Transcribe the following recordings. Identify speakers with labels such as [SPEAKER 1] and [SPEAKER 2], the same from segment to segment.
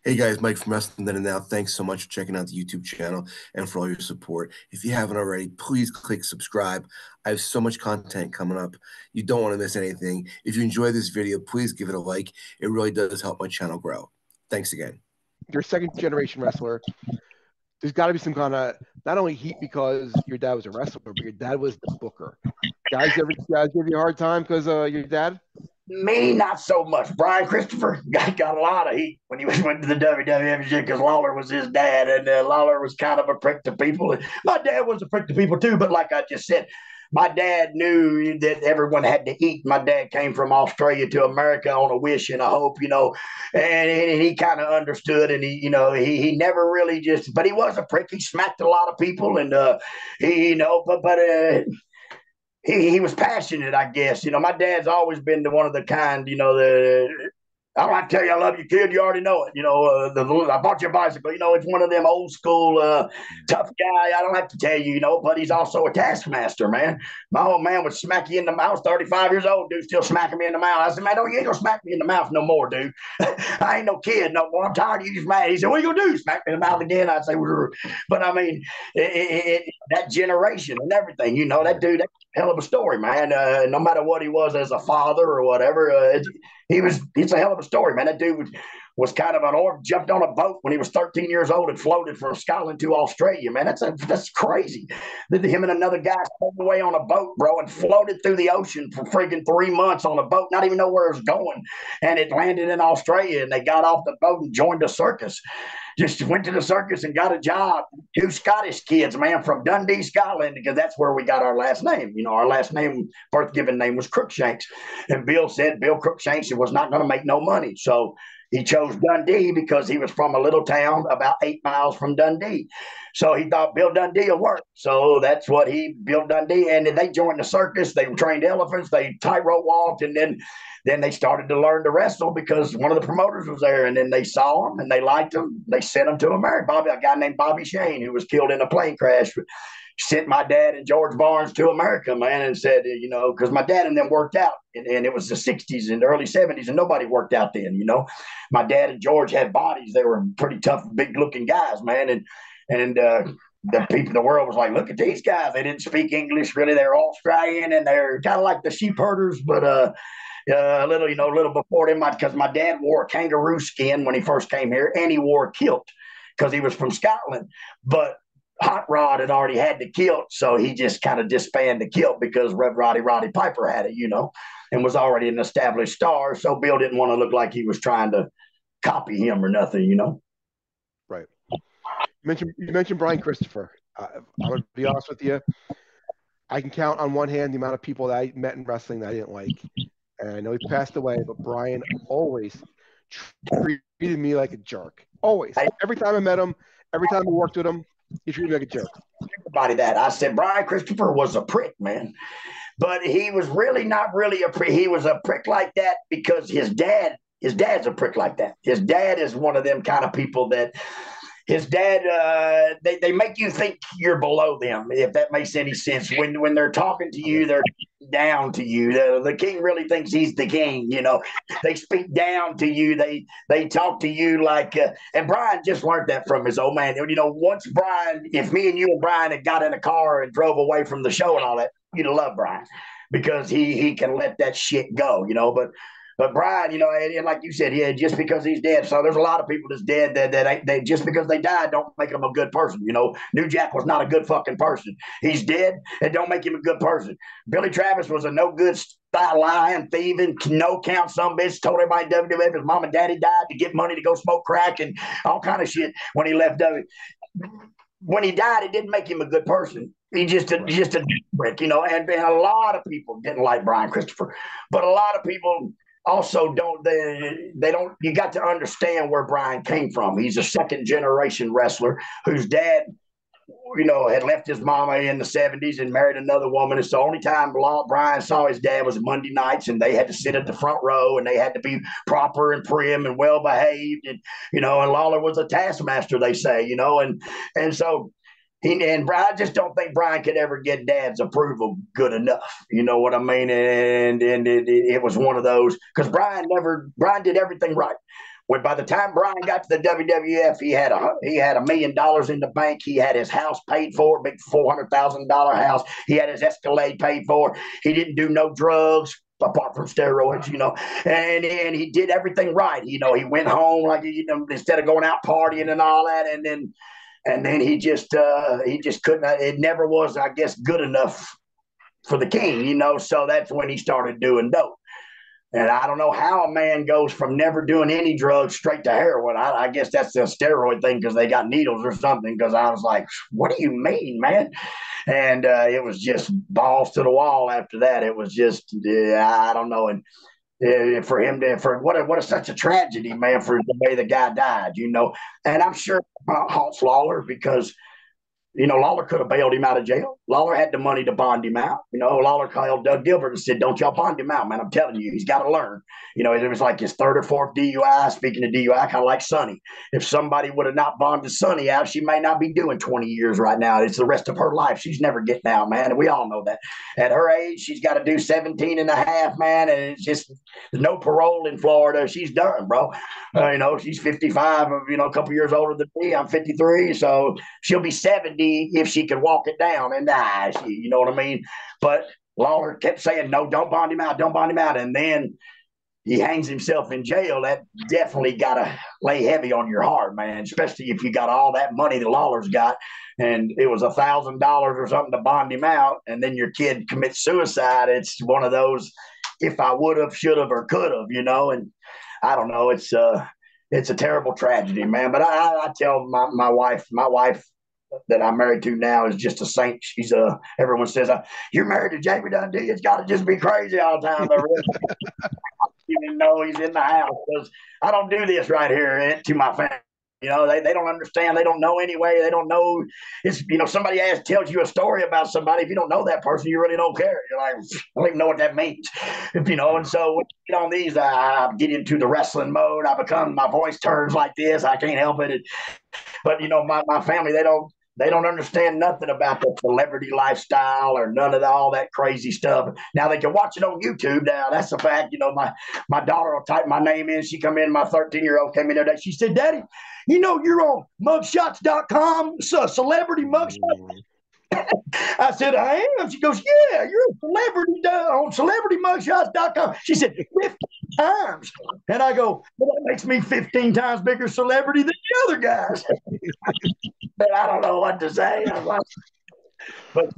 [SPEAKER 1] Hey guys, Mike from Wrestling Then and Now. Thanks so much for checking out the YouTube channel and for all your support. If you haven't already, please click subscribe. I have so much content coming up. You don't want to miss anything. If you enjoy this video, please give it a like. It really does help my channel grow. Thanks again.
[SPEAKER 2] You're a second generation wrestler. There's got to be some kind of not only heat because your dad was a wrestler, but your dad was the booker. Guys give you a hard time because your dad?
[SPEAKER 3] Me, not so much. Brian Christopher got a lot of heat when he went to the WWF because Lawler was his dad, and Lawler was kind of a prick to people. My dad was a prick to people too, but like I just said, my dad knew that everyone had to eat. My dad came from Australia to America on a wish and a hope, and he kind of understood. And he never really but he was a prick. He smacked a lot of people, and he was passionate, I guess. My dad's always been one of the kind, I don't have to tell you I love you, kid. You already know it. I bought you a bicycle. It's one of them old school tough guy. I don't have to tell you, but he's also a taskmaster, man. My old man would smack you in the mouth. 35 years old, dude, still smacking me in the mouth. I said, man, you ain't gonna smack me in the mouth no more, dude. I ain't no kid no more. I'm tired of you just mad. He said, what are you gonna do? Smack me in the mouth again? I say, but I mean, that generation and everything, that dude, that's a hell of a story, man. No matter what he was as a father or whatever, it's a hell of a story, man. That dude was kind of an orb, jumped on a boat when he was 13 years old and floated from Scotland to Australia, man. That's crazy. Him and another guy stowed away on a boat, bro, and floated through the ocean for friggin' 3 months on a boat, not even know where it was going. And it landed in Australia, and they got off the boat and joined a circus. Just went to the circus and got a job. Two Scottish kids, man, from Dundee, Scotland, because that's where we got our last name. Our last name, birth given name was Crookshanks. And Bill Crookshanks was not going to make no money. So he chose Dundee because he was from a little town about 8 miles from Dundee. So he thought Bill Dundee will work. So that's what Bill Dundee. And they joined the circus. They trained elephants. They tightrope walked. And then they started to learn to wrestle because one of the promoters was there, and then they saw him and they liked him. They sent him to America. A guy named Bobby Shane, who was killed in a plane crash, sent my dad and George Barnes to America, man, and said, because my dad and them worked out, and it was the 60s and the early 70s, and nobody worked out then, My dad and George had bodies. They were pretty tough, big-looking guys, man, and the world was like, look at these guys. They didn't speak English, really. They're Australian, and they're kind of like the sheep herders, but a little before them, because my dad wore kangaroo skin when he first came here, and he wore a kilt because he was from Scotland. But Hot Rod had already had the kilt, so he just kind of disbanded the kilt because Rev Roddy Piper had it, and was already an established star. So Bill didn't want to look like he was trying to copy him or nothing,
[SPEAKER 2] Right. You mentioned Brian Christopher. I'm going to be honest with you. I can count on one hand the amount of people that I met in wrestling that I didn't like. And I know he passed away, but Brian always treated me like a jerk. Always. Every time I met him, every time I worked with him, he treated me like a jerk.
[SPEAKER 3] Everybody that. I said Brian Christopher was a prick, man. But he was really not really a prick. He was a prick like that because his dad's a prick like that. His dad is one of them kind of people that his dad, they make you think you're below them, if that makes any sense. When they're talking to you, they're down to you. The king really thinks he's the king, They speak down to you. They talk to you like, and Brian just learned that from his old man. Once Brian, if me and you and Brian had got in a car and drove away from the show and all that, you'd have loved Brian because he can let that shit go, But Brian, and like you said, just because he's dead. So there's a lot of people that's dead that they just because they died don't make them a good person. New Jack was not a good fucking person. He's dead. It don't make him a good person. Billy Travis was a no good style lying, thieving, no count some bitch. Told everybody WWF his mom and daddy died to get money to go smoke crack and all kind of shit when he left W. When he died, it didn't make him a good person. He just a brick, and a lot of people didn't like Brian Christopher, but a lot of people also don't you got to understand where Brian came from. He's a second generation wrestler whose dad had left his mama in the 70s and married another woman. It's the only time Brian saw his dad was Monday nights, and they had to sit at the front row, and they had to be proper and prim and well behaved, and and Lawler was a taskmaster, they say, and so I just don't think Brian could ever get Dad's approval good enough. You know what I mean? And it was one of those because Brian did everything right. when by the time Brian got to the WWF, he had $1 million in the bank. He had his house paid for, big $400,000 house. He had his Escalade paid for. He didn't do no drugs apart from steroids, and he did everything right. He went home like instead of going out partying and all that, and then he just couldn't. It never was, I guess, good enough for the king, So that's when he started doing dope. And I don't know how a man goes from never doing any drugs straight to heroin. I guess that's the steroid thing because they got needles or something. Because I was like, what do you mean, man? And it was just balls to the wall after that. It was just, I don't know. And for him what a such a tragedy, man, for the way the guy died, And I'm sure haunts Lawler because Lawler could have bailed him out of jail. Lawler had the money to bond him out. Lawler called Doug Gilbert and said, don't y'all bond him out, man. I'm telling you, he's got to learn. It was like his third or fourth DUI. Speaking of DUI, kind of like Sonny. If somebody would have not bonded Sonny out, she may not be doing 20 years right now. It's the rest of her life. She's never getting out, man. And we all know that. At her age, she's got to do 17 and a half, man. And it's just there's no parole in Florida. She's done, bro. She's 55, a couple years older than me. I'm 53. So she'll be 70 if she could walk it down and die. You know what I mean? But Lawler kept saying, no, don't bond him out. Don't bond him out. And then he hangs himself in jail. That definitely got to lay heavy on your heart, man, especially if you got all that money that Lawler's got. And it was $1,000 or something to bond him out. And then your kid commits suicide. It's one of those, if I would have, should have, or could have, And I don't know. It's a terrible tragedy, man. But I tell my wife that I'm married to now is just a saint. She's everyone says, you're married to Jamie Dundee. It's got to just be crazy all the time. But really, even know he's in the house because I don't do this right here to my family. They don't understand. They don't know anyway. They don't know. It's, somebody tells you a story about somebody. If you don't know that person, you really don't care. You're like, I don't even know what that means. And so when you get on these, I get into the wrestling mode. My voice turns like this. I can't help it. But, my family, they don't understand nothing about the celebrity lifestyle or none of all that crazy stuff. Now they can watch it on YouTube. Now that's a fact. My daughter will type my name in. She come in. My 13-year-old came in today. She said, "Daddy, you're on mugshots.com, celebrity mugshots." I said, "I am." She goes, "Yeah, you're a celebrity on celebritymugshots.com." She said, 15 times. And I go, "Well, that makes me 15 times bigger celebrity than the other guys." But I don't know what to say. But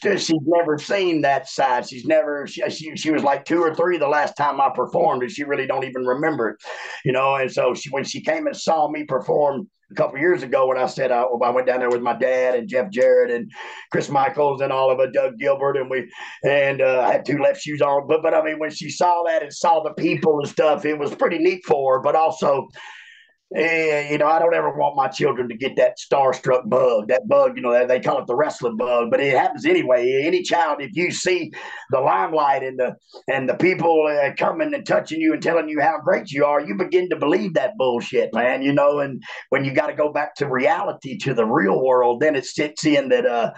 [SPEAKER 3] she's never seen that side. She's never. She was like 2 or 3 the last time I performed, and she really don't even remember it, And so when she came and saw me perform a couple of years ago, when I said I went down there with my dad and Jeff Jarrett and Chris Michaels and all of it, Doug Gilbert, and I had 2 left shoes on. But I mean, when she saw that and saw the people and stuff, it was pretty neat for her. But also, I don't ever want my children to get that starstruck bug. That bug, they call it the wrestling bug, but it happens anyway. Any child, if you see the limelight and the people coming and touching you and telling you how great you are, you begin to believe that bullshit, man. And when you got to go back to reality, to the real world, then it sits in that.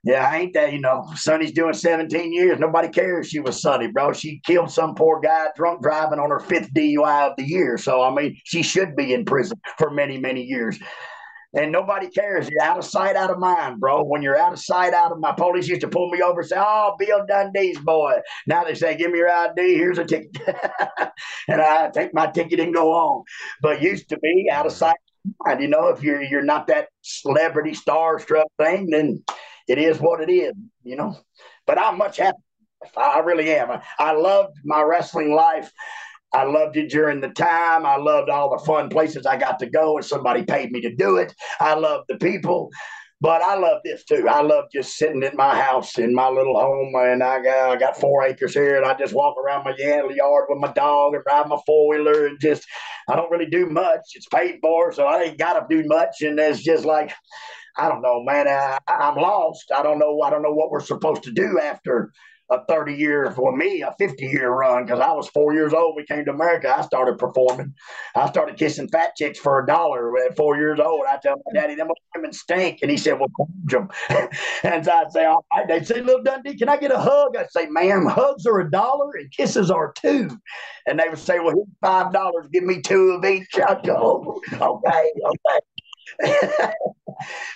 [SPEAKER 3] Yeah, I ain't that, Sonny's doing 17 years. Nobody cares she was Sonny, bro. She killed some poor guy drunk driving on her 5th DUI of the year. So, I mean, she should be in prison for many, many years. And nobody cares. You're out of sight, out of mind, bro. When you're out of sight, out of mind, police used to pull me over and say, "Oh, Bill Dundee's boy." Now they say, "Give me your ID. Here's a ticket." And I take my ticket and go on. But used to be out of sight. And, if you're not that celebrity starstruck thing, then it is what it is, But I'm much happier. I really am. I loved my wrestling life. I loved it during the time. I loved all the fun places I got to go and somebody paid me to do it. I loved the people. But I love this too. I love just sitting in my house in my little home, and I got 4 acres here, and I just walk around my yard with my dog and ride my 4-wheeler, and just I don't really do much. It's paid for, so I ain't got to do much, and it's just like I don't know, man. I'm lost. I don't know what we're supposed to do after a 30-year, for me, a 50-year run, because I was 4 years old. We came to America. I started performing. I started kissing fat chicks for $1 at 4 years old. I tell my daddy, them women stink. And he said, well, punch them. And so I'd say, all right. They'd say, little Dundee, can I get a hug? I'd say, ma'am, hugs are $1 and kisses are $2. And they would say, well, here's $5. Give me 2 of each. I'd go, okay.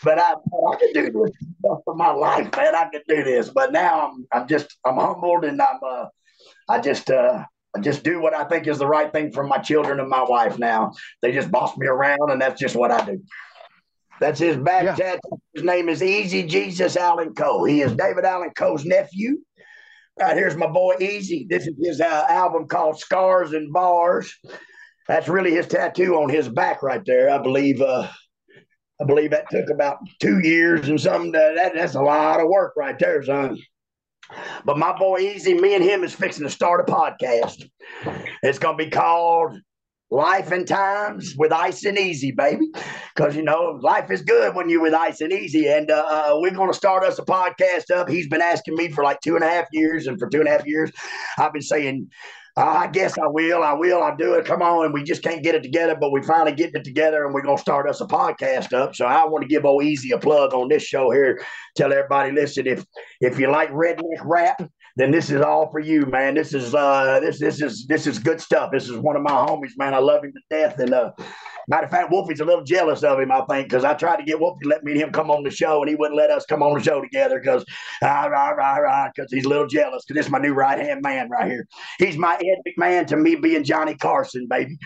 [SPEAKER 3] But I could do this stuff for my life, man. I could do this. But now I'm humbled, and I just do what I think is the right thing for my children and my wife. Now they just boss me around, and that's just what I do. That's his back tattoo. His name is Easy Jesus Allen Coe. He is David Allen Coe's nephew. Right, here's my boy Easy. This is his album called Scars and Bars. That's really his tattoo on his back right there. I believe that took about 2 years and something. That's a lot of work right there, son. But my boy Easy, me and him is fixing to start a podcast. It's going to be called Life and Times with Ice and Easy, baby. Because, life is good when you're with Ice and Easy. And we're going to start us a podcast up. He's been asking me for like 2.5 years. And for 2.5 years, I've been saying, I guess I'll do it. Come on. And we just can't get it together, but we finally getting it together, and we're going to start us a podcast up. So I want to give old Easy a plug on this show here. Tell everybody, listen, if you like redneck rap, then this is all for you, man. This is good stuff. This is one of my homies, man. I love him to death. And matter of fact, Wolfie's a little jealous of him, I think, because I tried to get Wolfie to let me and him come on the show, and he wouldn't let us come on the show together because he's a little jealous, because this is my new right-hand man right here. He's my Ed McMahon to me being Johnny Carson, baby.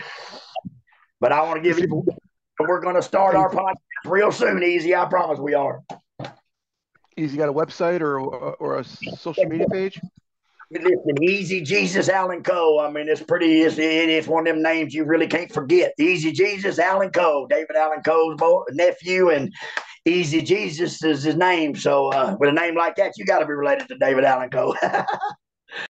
[SPEAKER 3] But I want to give you – we're going to start our podcast real soon, Easy. I promise we are.
[SPEAKER 2] Easy got a website or a social media page?
[SPEAKER 3] Listen, Easy Jesus Allen Coe. I mean, it's one of them names you really can't forget. Easy Jesus Allen Coe, David Allen Coe's nephew, and Easy Jesus is his name. So with a name like that, you got to be related to David Allen Coe.